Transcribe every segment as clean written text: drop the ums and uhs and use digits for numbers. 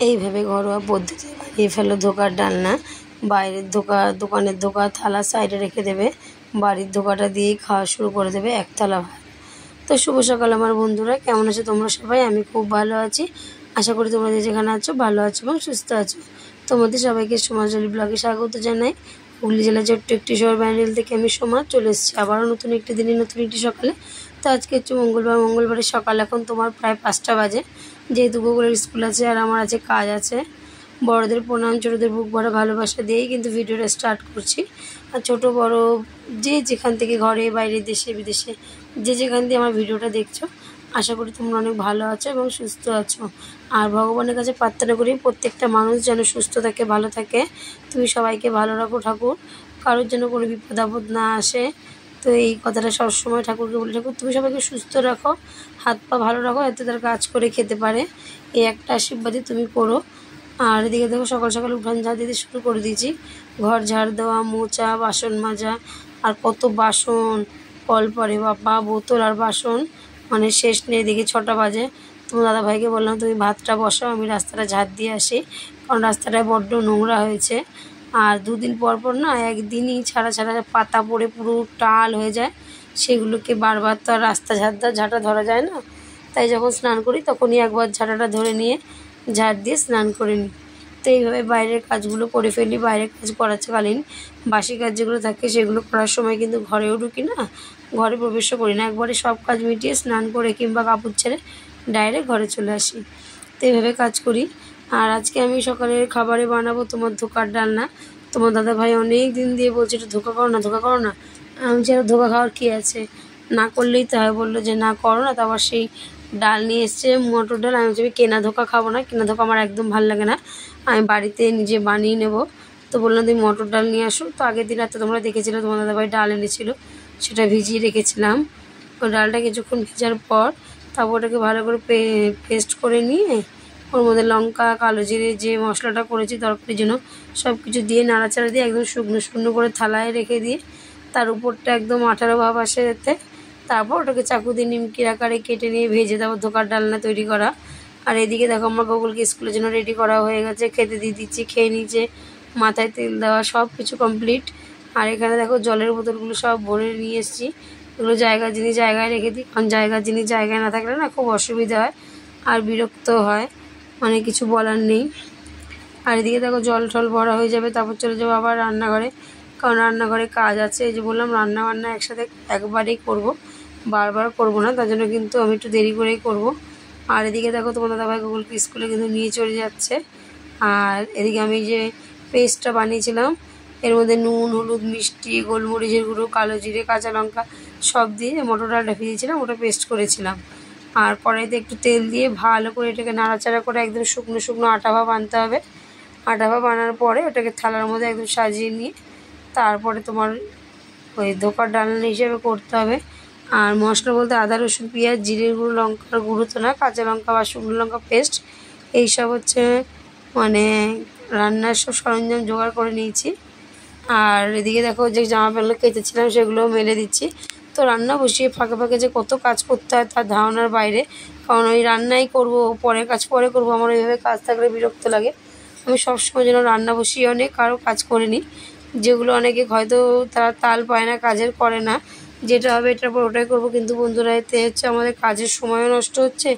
এইভাবে ঘরোয়া পদ্ধতি বানিয়ে ফেলো ধোকার ডালনা। বাইরের দোকানের ধোকা থালা সাইডে রেখে দেবে, বাড়ির ধোকাটা দিয়েই খাওয়া শুরু করে দেবে এক থালা ভাত। তো শুভ সকাল আমার বন্ধুরা, কেমন আছো তোমরা সবাই? আমি খুব ভালো আছি। আশা করি তোমরা যে যেখানে আছো ভালো আছো এবং সুস্থ আছো। তোমাদের সবাইকে সমাজলী ব্লগে স্বাগত জানাই। হুগলি জেলার ছোট্ট একটি শহর ব্যান্ডেল থেকে আমি সমাজ চলে এসেছি আবারও নতুন একটি দিনে নতুন একটি সকালে। তো আজকে হচ্ছে মঙ্গলবারের সকাল, এখন তোমার প্রায় 5টা বাজে। যেহেতু গুগলের স্কুল আছে আর আমার আছে কাজ আছে। বড়দের প্রণাম, ছোটোদের বুক ভরা ভালোবাসা দিয়েই কিন্তু ভিডিওটা স্টার্ট করছি। আর ছোটো বড় যে যেখান থেকে ঘরে বাইরে দেশে বিদেশে যে যেখান দিয়ে আমার ভিডিওটা দেখছো, আশা করি তোমরা অনেক ভালো আছো এবং সুস্থ আছো। আর ভগবানের কাছে প্রার্থনা করি প্রত্যেকটা মানুষ যেন সুস্থ থাকে, ভালো থাকে। তুমি সবাইকে ভালো রাখো ঠাকুর, কারোর যেন কোনো বিপদ আপদ না আসে। তো এই কথাটা সবসময় ঠাকুরকে বলে, ঠাকুর তুমি সবাইকে সুস্থ রাখো, হাত পা ভালো রাখো, এতে তারা কাজ করে খেতে পারে। এই একটা আশীর্বাদই তুমি করো। আর এদিকে দেখো সকাল সকাল উঠান ঝাড় দিতে শুরু করে দিয়েছি। ঘর ঝাড় দেওয়া, মোচা, বাসন মাজা, আর কত বাসন কল পরে বাবা, বোতল আর বাসন, মানে শেষ নেই। এদিকে 6টা বাজে। তোমার দাদাভাইকে বললাম তুমি ভাতটা বসাও, আমি রাস্তাটা ঝাড় দিয়ে আসি, কারণ রাস্তাটায় বড্ড নোংরা হয়েছে। আর দুদিন পর পর না, একদিনই ছাড়া ছাড়া পাতা পড়ে পুরো টাল হয়ে যায়, সেগুলোকে বারবার তো আর রাস্তা ঝাঁটা ধরা যায় না। তাই যখন স্নান করি তখনই একবার ঝাঁটাটা ধরে নিয়ে ঝাড় দিয়ে স্নান করে নিই। তো এইভাবে বাইরের কাজগুলো করে ফেলি। বাইরের কাজ করাকালীন বাসি কাজ যেগুলো থাকে সেগুলো করার সময় কিন্তু ঘরেও ঢুকি না, ঘরে প্রবেশও করি না। একবারে সব কাজ মিটিয়ে স্নান করে কিংবা কাপড় ছেড়ে ডাইরেক্ট ঘরে চলে আসি। তো এইভাবে কাজ করি। আর আজকে আমি সকালের খাবারে বানাবো তোমার ধোকার ডালনা। তোমার দাদাভাই অনেক দিন দিয়ে বলছে এটা ধোকা করো না, ধোকা করো না। আমি যেন ধোকা খাওয়ার কী আছে, না করলেই তো হয়। বললো যে না করো না। তারপর সেই ডাল নিয়ে এসছে, মটর ডাল। আমি কেনা ধোকা খাবো না, কেনা ধোকা আমার একদম ভালো লাগে না, আমি বাড়িতে নিজে বানিয়ে নেব। তো বললাম তুমি মটর ডাল নিয়ে আসো। তো আগের দিন রাতে তোমরা দেখেছিলে তোমার দাদাভাই ডাল এনেছিলো, সেটা ভিজিয়ে রেখেছিলাম। ওই ডালটা কিছুক্ষণ ভেজার পর তারপর ওটাকে ভালো করে পেস্ট করে নিয়ে ওর মধ্যে লঙ্কা, কালো জিরে, যে মশলাটা করেছি তরকারির জন্য, সব কিছু দিয়ে নাড়াচাড়া দিয়ে একদম শুকনো শুকনো করে থালায় রেখে দিয়ে তার উপরটা একদম আঠালো ভাব আসে যেতে, তারপর ওটাকে চাকু দিয়ে নিমকির আকারে কেটে নিয়ে ভেজে দেবো ধোকার ডালনা তৈরি করা। আর এদিকে দেখো আমার গুগলকে স্কুলের জন্য রেডি করা হয়ে গেছে, খেতে দিয়ে দিচ্ছি, খেয়ে নিয়েছে, মাথায় তেল দেওয়া সব কিছু কমপ্লিট। আর এখানে দেখো জলের বোতলগুলো সব ভরে নিয়ে এসেছি। এগুলো জায়গার জিনিস জায়গায় রেখে দিই, কারণ জায়গার জিনিস জায়গায় না থাকলে না খুব অসুবিধা হয় আর বিরক্ত হয়, মানে কিছু বলার নেই। আর এদিকে দেখো জল টল ভরা হয়ে যাবে, তারপর চলে যাবো আবার রান্নাঘরে, কারণ রান্নাঘরে কাজ আছে। এই যে বললাম রান্না বান্না একসাথে একবারেই করব, বারবার করব না, তার জন্য কিন্তু আমি একটু দেরি করেই করব। আর এদিকে দেখো তোমার দাদাভাই গুগলকে স্কুলে কিন্তু নিয়ে চলে যাচ্ছে। আর এদিকে আমি যে পেস্টটা বানিয়েছিলাম, এর মধ্যে নুন, হলুদ, মিষ্টি, গোলমরিচের গুঁড়ো, কালো জিরে, কাঁচা লঙ্কা সব দিয়ে মটর ডালটা ভিজিয়েছিলাম, ওটা পেস্ট করেছিলাম। আর কড়াইতে একটু তেল দিয়ে ভালো করে এটাকে নাড়াচাড়া করে একদম শুকনো শুকনো আটা ভাব আনতে হবে। আটা ভাব আনার পরে ওটাকে থালার মধ্যে একদম সাজিয়ে নিয়ে তারপরে তোমার ওই ধোকার ডালনা হিসেবে করতে হবে। আর মশলা বলতে আদা, রসুন, পেঁয়াজ, জিরের গুঁড়ো, লঙ্কার গুঁড়ো তো না, কাঁচা লঙ্কা বা শুকনো লঙ্কা পেস্ট, এইসব হচ্ছে মানে রান্নার সব সরঞ্জাম জোগাড় করে নিয়েছি। আর এদিকে দেখো যে জামা প্যান্টগুলো কেচেছিলাম সেগুলো মেলে দিচ্ছি। তো রান্না বসিয়ে ফাঁকে ফাঁকে যে কত কাজ করতে হয় তার ধারণার বাইরে, কারণ ওই রান্নাই করব, পরের কাজ পরে করব, আমার ওইভাবে কাজ থাকলে বিরক্ত লাগে। আমি সবসময় যেন রান্না বসিয়ে অনেক কারো কাজ করে নিই, যেগুলো অনেকে হয়তো তারা তাল পায় না, কাজের করে না, যেটা হবে এটার পর ওটাই করবো। কিন্তু বন্ধুরা এতে হচ্ছে আমাদের কাজের সময়ও নষ্ট হচ্ছে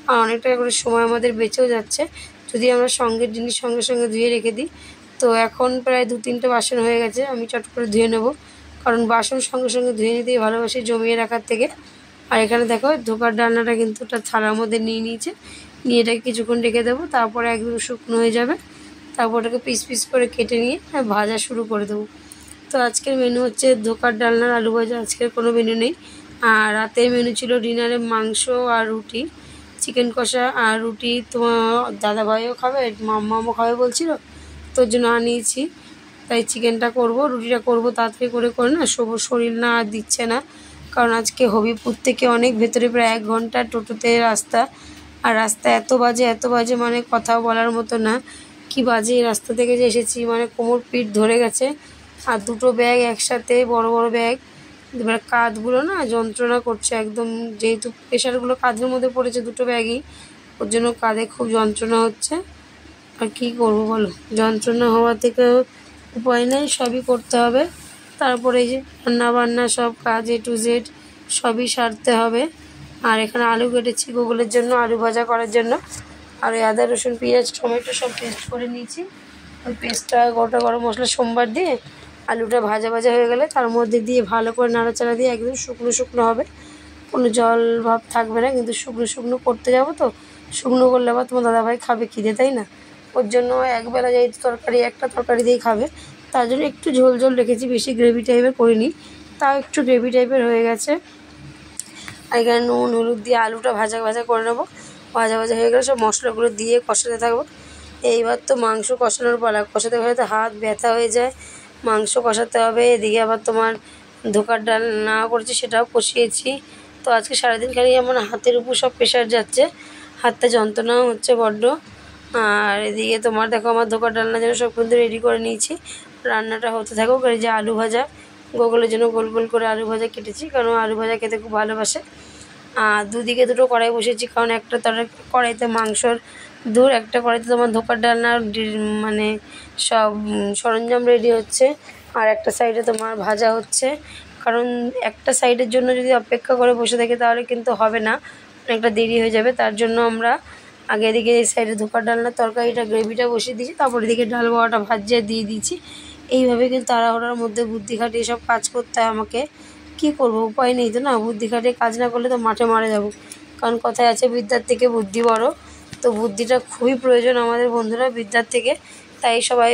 আর অনেকটা করে সময় আমাদের বেঁচেও যাচ্ছে যদি আমরা সঙ্গের জিনিস সঙ্গে সঙ্গে ধুয়ে রেখে দিই। তো এখন প্রায় 2-3টে বাসন হয়ে গেছে, আমি চট করে ধুয়ে নেব, কারণ বাসন সঙ্গে সঙ্গে ধুয়ে নিতেই ভালোবাসি জমিয়ে রাখার থেকে। আর এখানে দেখো ধোকার ডালনাটা কিন্তু ওটা থালার মধ্যে নিয়ে নিয়েছে, নিয়ে এটাকে কিছুক্ষণ রেখে দেবো, তারপরে একদম শুকনো হয়ে যাবে। তারপর ওটাকে পিস পিস করে কেটে নিয়ে ভাজা শুরু করে দেবো। তো আজকের মেনু হচ্ছে ধোকার ডালনার আলু ভাজা, আজকের কোনো মেনু নেই। আর রাতের মেনু ছিল ডিনারে মাংস আর রুটি, চিকেন কষা আর রুটি। তোমার দাদাভাইও খাবে, মাম্মাও খাবে বলছিল, তোর জন্য আনিয়েছি। তাই চিকেনটা করব, রুটিটা করব তাড়াতাড়ি করে না, শরীর না আর দিচ্ছে না, কারণ আজকে হবিপুর থেকে অনেক ভেতরে, প্রায় 1 ঘন্টা টোটোতে রাস্তা। আর রাস্তা এত বাজে মানে কথা বলার মতো না, কি বাজে এই রাস্তা থেকে যে এসেছি, মানে কোমর পিঠ ধরে গেছে। আর 2টো ব্যাগ একসাথে, বড় বড় ব্যাগ, এবার কাঁধগুলো না যন্ত্রণা করছে একদম, যেহেতু প্রেশারগুলো কাঁধের মধ্যে পড়েছে 2টো ব্যাগই, ওর জন্য কাঁধে খুব যন্ত্রণা হচ্ছে। আর কী করবো বলো, যন্ত্রণা হওয়া থেকে উপায় নেই, সবই করতে হবে। তারপরে এই যে রান্নাবান্না সব কাজ A to Z সবই সারতে হবে। আর এখানে আলু কেটেছি গুগলের জন্য, আলু ভাজা করার জন্য। আর ওই আদা রসুন পেঁয়াজ টমেটো সব পেস্ট করে নিয়েছি। ওই পেস্টটা গোটা গরম মশলা সোমবার দিয়ে আলুটা ভাজা ভাজা হয়ে গেলে তার মধ্যে দিয়ে ভালো করে নাড়াচাড়া দিয়ে একদম শুকনো শুকনো হবে, কোনো জল ভাব থাকবে না। কিন্তু শুকনো শুকনো করতে যাবো তো, শুকনো করলে আবার তোমার দাদাভাই খাবে খিদে, তাই না? ওর জন্য একবেলা যেহেতু তরকারি একটা তরকারি দিয়েই খাবে, তার জন্য একটু ঝোল ঝোল রেখেছি, বেশি গ্রেভি টাইপের করিনি, তাও একটু গ্রেভি টাইপের হয়ে গেছে। আর এখানে নুন হলুদ দিয়ে আলুটা ভাজা ভাজা করে নেবো। ভাজা ভাজা হয়ে গেলে সব মশলাগুলো দিয়ে কষাতে থাকবো। এইবার তো মাংস কষানোর পালা, কষাতে কষাতে হাত ব্যথা হয়ে যায়। মাংস কষাতে হবে, এদিকে আবার তোমার ধোকার ডাল না করেছি সেটাও কষিয়েছি। তো আজকে সারাদিন খালি আমার হাতের উপর সব প্রেশার যাচ্ছে, হাতটা যন্ত্রণাও হচ্ছে বড্ড। আর এদিকে তোমার দেখো আমার ধোকার ডালনা যেন সব কিন্তু রেডি করে নিয়েছি, রান্নাটা হতে থাকুক। আর এই যে আলু ভাজা, গোগলের জন্য গোল গোল করে আলু ভাজা কেটেছি, কারণ আলু ভাজা খেতে খুব ভালোবাসে। আর দুদিকে দুটো কড়াই বসেছি, কারণ একটা কড়াইতে মাংসর দূর, একটা কড়াইতে তোমার ধোকার ডালনার মানে সব সরঞ্জাম রেডি হচ্ছে। আর একটা সাইডে তোমার ভাজা হচ্ছে, কারণ একটা সাইডের জন্য যদি অপেক্ষা করে বসে থাকি তাহলে কিন্তু হবে না, অনেকটা দেরি হয়ে যাবে। তার জন্য আমরা আগে এদিকে এই সাইডে ধোকার ডালনার তরকারিটা গ্রেভিটা বসিয়ে দিয়েছি, তারপর এদিকে ডাল বড়াটা ভাজিয়ে দিয়ে দিয়েছি। এইভাবে কিন্তু তাড়াহুড়োর মধ্যে বুদ্ধি খাটিয়ে সব কাজ করতে হয় আমাকে। কী করবো, উপায় নেই তো, না বুদ্ধি খাটিয়ে কাজ না করলে তো মাঠে মারা যাবো। কারণ কথায় আছে বিদ্যার থেকে বুদ্ধি বড়। তো বুদ্ধিটা খুবই প্রয়োজন আমাদের বন্ধুরা বিদ্যার থেকে। তাই সবাই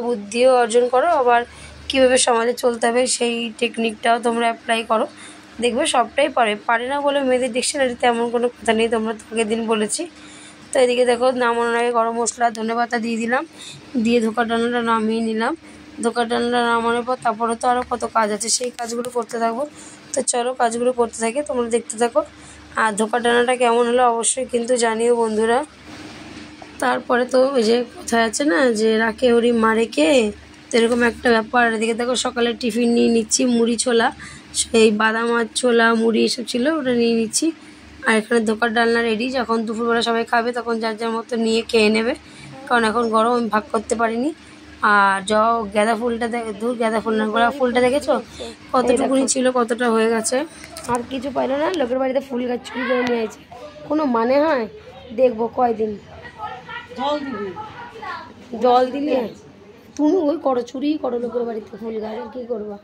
বুদ্ধিও অর্জন করো, আবার কীভাবে সমাজে চলতে হবে সেই টেকনিকটাও তোমরা অ্যাপ্লাই করো, দেখবে সবটাই পারে না বলে মেয়েদের ডিকশনারিতে এমন কোনো কথা নেই, তোমরা তো আগের দিন বলেছি। তো এদিকে দেখো নামানোর আগে গরম মশলা ধনেপাতা দিয়ে দিলাম, দিয়ে ধোকার ডালনাটা নামিয়ে নিলাম। ধোকার ডালনা নামানোর পর তারপরে তো আরও কত কাজ আছে, সেই কাজগুলো করতে থাকবো। তো চলো কাজগুলো করতে থাকি, তোমরা দেখতে থাকো। আর ধোকার ডালনাটা কেমন হলো অবশ্যই কিন্তু জানিও বন্ধুরা। তারপরে তো ওই যে কথা আছে না যে রাখে হরি মারে কে, তো এরকম একটা ব্যাপার। এদিকে দেখো সকালে টিফিন নিয়ে নিচ্ছি, মুড়ি ছোলা, সেই বাদাম আর ছোলা মুড়ি এসব ছিল ওটা নিয়ে নিচ্ছি। আর এখানে ধোকার ডালনা রেডি, যখন দুপুরবেলা সবাই খাবে তখন যার যার মতো নিয়ে খেয়ে নেবে, কারণ এখন গরম আমি ভাগ করতে পারিনি। আর গাঁদা ফুলটা গাঁদা ফুল না, গোলাপ ফুলটা দেখেছো কতটুকুনি ছিল, কতটা হয়ে গেছে। আর কিছু পাইলো না, লোকের বাড়িতে ফুল গাছ চুরি করে নিয়ে আছে, কোনো মানে হয়? দেখবো কয়দিন জল দিলে। তুমি ওই করো, চুরি করো লোকের বাড়িতে ফুল গাছ, আর কি করবা।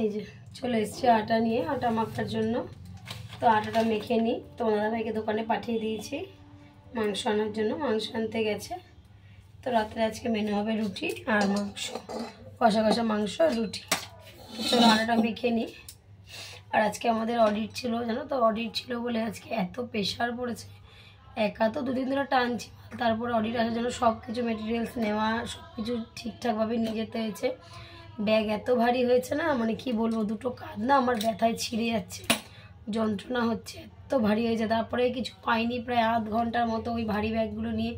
এই যে চলে এসেছি আটা নিয়ে, আটা মাখার জন্য। তো আটাটা মেখে নিই, তোমার দাদাভাইকে দোকানে পাঠিয়ে দিয়েছি মাংস আনার জন্য, মাংস আনতে গেছে। তো রাত্রে আজকে মেনু হবে রুটি আর মাংস, কষা কষা মাংস রুটি। তো চলো আটাটা মেখে নিই। আর আজকে আমাদের অডিট ছিল জানো তো, অডিট ছিল বলে আজকে এত প্রেশার পড়েছে। একা তো দুদিন ধরে টানছি, তারপরে অডিট আসার জন্য সব কিছু মেটেরিয়ালস নেওয়া, সব কিছু ঠিকঠাকভাবে নিয়ে যেতে হয়েছে। ব্যাগ এত ভারী হয়েছে না, মানে কি বলবো, দুটো কাঁধ না আমার ব্যথায় ছিঁড়ে যাচ্ছে, যন্ত্রণা হচ্ছে, এত ভারী হয়েছে। তারপরে কিছু পাইনি, প্রায় আধ ঘন্টার মতো ওই ভারী ব্যাগগুলো নিয়ে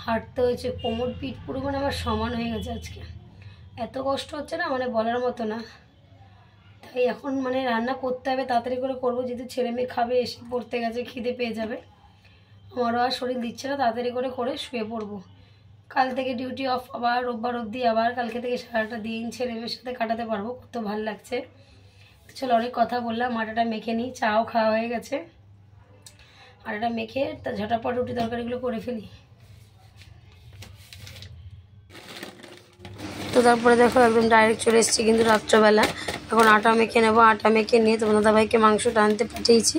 হাঁটতে হয়েছে। কোমর পিঠ পুরো মানে আমার সমান হয়ে গেছে আজকে, এত কষ্ট হচ্ছে না মানে বলার মতো না। তাই এখন মানে রান্না করতে হবে, তাড়াতাড়ি করে করবো, যেহেতু ছেলে মেয়ে খাবে, এসে পড়তে গেছে, খিদে পেয়ে যাবে। আমারও আর শরীর দিচ্ছে না, তাড়াতাড়ি করে শুয়ে পড়বো। কাল থেকে ডিউটি অফ, আবার রোববার অবধি, আবার কালকে থেকে সারাটা দিন ছেলে মেয়ের সাথে কাটাতে পারবো, কত ভালো লাগছে। চলো অনেক কথা বললাম, আটাটা মেখে নিই, চাও খাওয়া হয়ে গেছে। আটাটা মেখে তা ঝটাপট রুটি তরকারিগুলো করে ফেলি। তো তারপরে দেখো একদম ডাইরেক্ট চলে এসেছি কিন্তু রাত্রবেলা। এখন আটা মেখে নেবো, আটা মেখে নিয়ে তোমার দাদাভাইকে মাংসটা আনতে পাঠিয়েছি।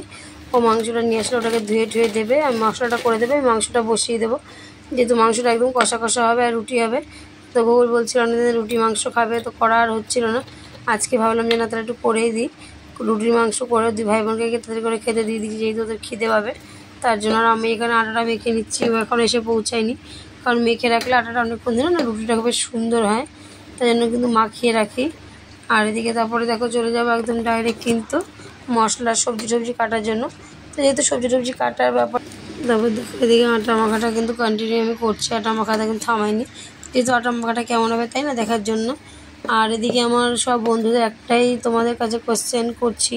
ও মাংসটা নিয়ে আসলে ওটাকে ধুয়ে দেবে, আমি মশলাটা করে দেবে, আমি মাংসটা বসিয়ে দেবো। যেহেতু মাংসটা একদম কষা কষা হবে আর রুটি হবে, তো গোবর বলছিল অনেকদিন রুটি মাংস খাবে, তো করা আর হচ্ছিল না। আজকে ভাবলাম যে না তাহলে একটু করেই দিই, রুটির মাংস করে দুই ভাই বোনকে তাড়াতাড়ি করে খেতে দিয়ে দিচ্ছি, যেহেতু ওদের খিদে পাবে। তার জন্য আর আমি এখানে আটাটা মেখে নিচ্ছি, ও এখন এসে পৌঁছায়নি, কারণ মেখে রাখলে আটাটা অনেকক্ষণ দিন না রুটিটা বেশ সুন্দর হয়, তাই জন্য কিন্তু মাখিয়ে রাখি। আর এদিকে তারপরে দেখো চলে যাবো একদম ডাইরেক্ট কিন্তু মশলা সবজি কাটার জন্য। তো যেহেতু সবজি কাটার ব্যাপার, তারপর দেখো এদিকে আটা মাখাটা কিন্তু কন্টিনিউ আমি করছি, আটা মাখাটা কিন্তু থামাইনি, যেহেতু আটা মাখাটা কেমন হবে তাই না দেখার জন্য। আর এদিকে আমার সব বন্ধুদের একটাই তোমাদের কাছে কোশ্চেন করছি,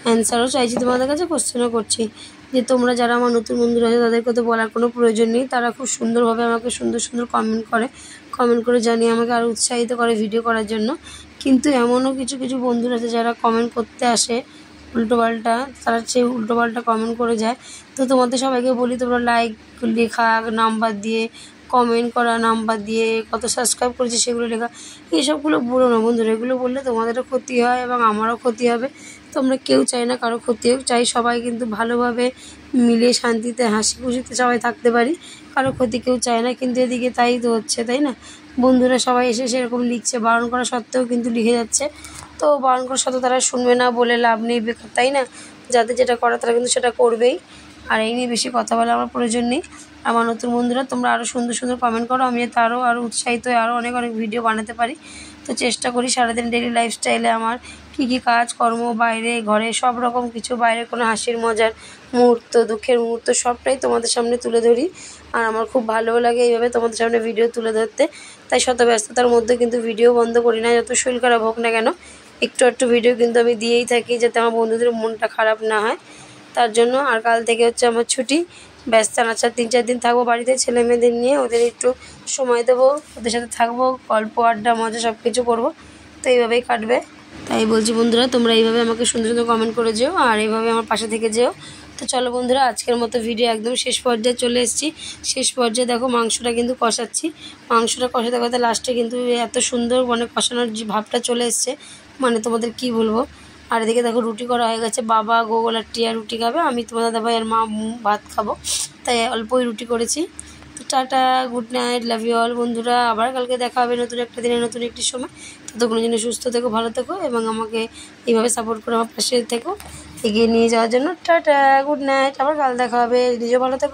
অ্যান্সারও চাইছি তোমাদের কাছে, কোশ্চেনও করছি, যে তোমরা যারা আমার নতুন বন্ধুরা আছে তাদেরকে তো বলার কোনো প্রয়োজন নেই, তারা খুব সুন্দরভাবে আমাকে সুন্দর কমেন্ট করে জানিয়ে আমাকে আরও উৎসাহিত করে ভিডিও করার জন্য। কিন্তু এমনও কিছু বন্ধুরা আছে যারা কমেন্ট করতে আসে উল্টোপাল্টা, তারা সেই উল্টোপাল্টা কমেন্ট করে যায়। তো তোমাদের সবাইকে বলি, তোমরা লাইক লেখা, নাম্বার দিয়ে কমেন্ট করা, নাম্বার দিয়ে কত সাবস্ক্রাইব করেছে সেগুলো লেখা, এইসবগুলো বলো না বন্ধুরা, এগুলো বললে তোমাদেরও ক্ষতি হয় এবং আমারও ক্ষতি হবে। তোমরা কেউ চাই না কারো ক্ষতি হোক, চাই সবাই কিন্তু ভালোভাবে মিলে শান্তিতে হাসি খুশিতে সবাই থাকতে পারি, কারো ক্ষতি কেউ চায় না। কিন্তু এদিকে তাই তো হচ্ছে, তাই না? বন্ধুরা সবাই এসে সেরকম লিখছে, বারণ করা সত্ত্বেও কিন্তু লিখে যাচ্ছে। তো বারণ করা সত্ত্বেও তারা শুনবে না বলে লাভ নেই, বেকার, তাই না? যাদের যেটা করা তারা কিন্তু সেটা করবেই। আর এই নিয়ে বেশি কথা বলার আমার প্রয়োজন নেই। আমার নতুন বন্ধুরা তোমরা আরও সুন্দর কমেন্ট করো, আমি যাতে আরও উৎসাহিত হয়ে আরও অনেক ভিডিও বানাতে পারি। তো চেষ্টা করি সারাদিন ডেইলি লাইফস্টাইলে আমার কী কাজকর্ম, বাইরে ঘরে সব রকম কিছু, বাইরে কোনো হাসির মজার মুহূর্ত, দুঃখের মুহূর্ত সবটাই তোমাদের সামনে তুলে ধরি। আর আমার খুব ভালোও লাগে এইভাবে তোমাদের সামনে ভিডিও তুলে ধরতে। তাই শত ব্যস্ততার মধ্যে কিন্তু ভিডিও বন্ধ করি না, যত শরীর খারাপ হোক না কেন একটু ভিডিও কিন্তু আমি দিয়েই থাকি, যাতে আমার বন্ধুদের মনটা খারাপ না হয়, তার জন্য। আর কাল থেকে হচ্ছে আমার ছুটি, ব্যস্ত নাচার 3-4 দিন থাকবো বাড়িতে ছেলে মেয়েদের নিয়ে, ওদের একটু সময় দেবো, ওদের সাথে থাকবো, গল্প আড্ডা মজা সব কিছু করবো। তো এইভাবেই কাটবে। তাই বলছি বন্ধুরা, তোমরা এইভাবে আমাকে সুন্দর কমেন্ট করে যেও আর এইভাবে আমার পাশে থেকে যেও। তো চলো বন্ধুরা, আজকের মতো ভিডিও একদম শেষ পর্যায়ে চলে এসেছি। শেষ পর্যায়ে দেখো মাংসটা কিন্তু কষাচ্ছি, মাংসটা কষাতে লাস্টে কিন্তু এত সুন্দর মানে কষানোর যে ভাবটা চলে এসছে, মানে তোমাদের কি বলবো। আর এদিকে দেখো রুটি করা হয়ে গেছে, বাবা গোগল আর টিয়া রুটি খাবে, আমি তোমার দাদাভাই আর মা ভাত খাবো, তাই অল্পই রুটি করেছি। তো tata, good night, love you all বন্ধুরা। আবার কালকে দেখা হবে নতুন একটা দিনে নতুন একটি সময়। ততক্ষণ জন্য সুস্থ থেকো, ভালো থেকো এবং আমাকে এইভাবে সাপোর্ট করে আমার পাশে থেকো, এগিয়ে নিয়ে যাওয়ার জন্য। টাটা, গুড নাইট, আবার কাল দেখা হবে, নিজেও ভালো থেকো।